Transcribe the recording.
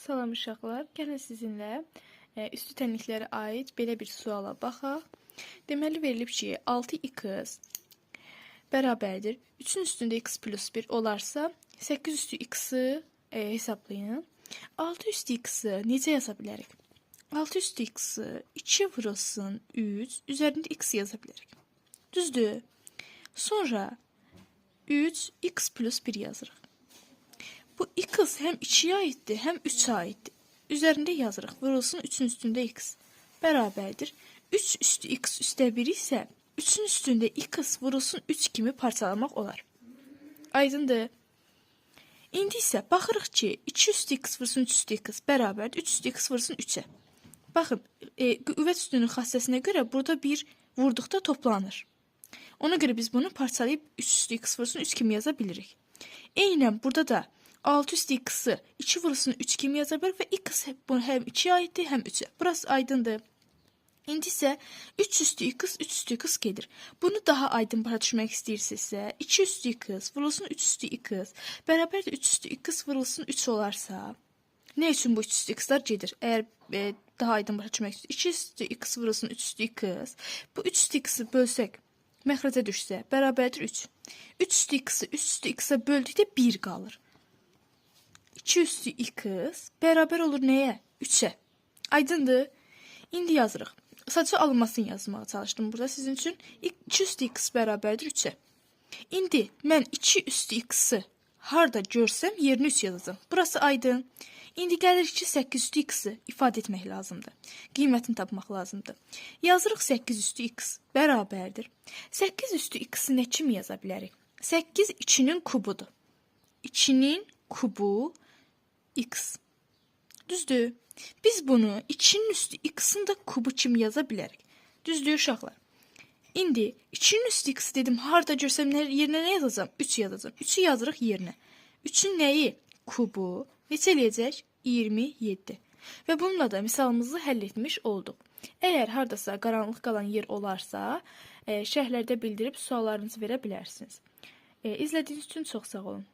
Salam uşaqlar, gəlin sizinlə üstü tənliklərə aid belə bir suala baxaq. Deməli verilib ki, 6x bərabərdir 3-ün üstündə x plus 1 olarsa 8 üstü x-i hesablayın. 6 üstü x-i necə yaza bilərik? 6 üstü x-i 2 vurulsun 3 üzərində x yaza bilərik. Düzdür? Sonra 3x plus 1 yazırıq. Bu x həm 2-yə aiddir, həm 3-ə aiddir. Üzərində yazırıq. Vurulsun 3-ün üstündə x bərabərdir. 3 üstü x üstə 1 isə 3-ün üstündə x vurulsun 3 kimi parçalamaq olar. Aydındır. İndi isə baxırıq ki, 2 üstü x vurulsun 3 üstü x bərabərdir. 3 üstü x vurulsun 3-ə. Baxın, qüvvət üstünün xassəsinə görə burada bir vurduqda toplanır. Ona görə biz bunu parçalayıb 3 üstü x vurulsun 3 kimi yaza bilirik. Eynən burada da 6 üstü x-i 2 vurulsun 3 kimi yaza bilərik və x həm 2-yə aiddir, həm 3-ə. Burası aydındır. İndi isə 3 üstü x, 3 üstü x gedir. Bunu daha aydın başa düşmək istəyirsinizsə, 2 üstü x vurulsun 3 üstü x bərabərdir 3 üstü x vurulsun 3 olarsa, nə üçün bu 3 üstü x-lar gedir? Əgər daha aydın başa düşmək istəyirsinizsə, 2 üstü x vurulsun 3 üstü x, bu 3 üstü x-i bölsək, məxrəcə düşsə, bərabərdir 3. 3 üstü x-i 3 üstü x-ə böldükdə 1 qalır. 2 üstü x bərabər olur nəyə? 3-ə. Aydındır. İndi yazırıq. Sadəcə alınmasını yazmağa çalışdım burada sizin üçün. 2 üstü x bərabərdir 3-ə. İndi mən 2 üstü x-i harada görsəm yerinə 3 yazacağım. Burası aydın. İndi gəlirik ki, 8 üstü x-i ifadə etmək lazımdır. Qiymətini tapmaq lazımdır. Yazırıq 8 üstü x bərabərdir. 8 üstü x-i nə kimi yaza bilərik? 8 2-nin kubudur. 2-nin kubu x. Düzdür? Biz bunu 2-nin üstü x-in də kubu kimi yaza bilərik. Düzdür uşaqlar? İndi 2-nin üstü x dedim, harada görsəm yerinə nə yazacağım? 3 yazacağım. 3-ü yazırıq yerinə. 3-ün nəyi? Kubu. Neçə eləyəcək? 27. Və bununla da misalımızı həll etmiş olduq. Əgər hardasa qaranlıq qalan yer olarsa, şərhlərdə bildirib suallarınızı verə bilərsiniz. İzlədiyiniz üçün çox sağ olun.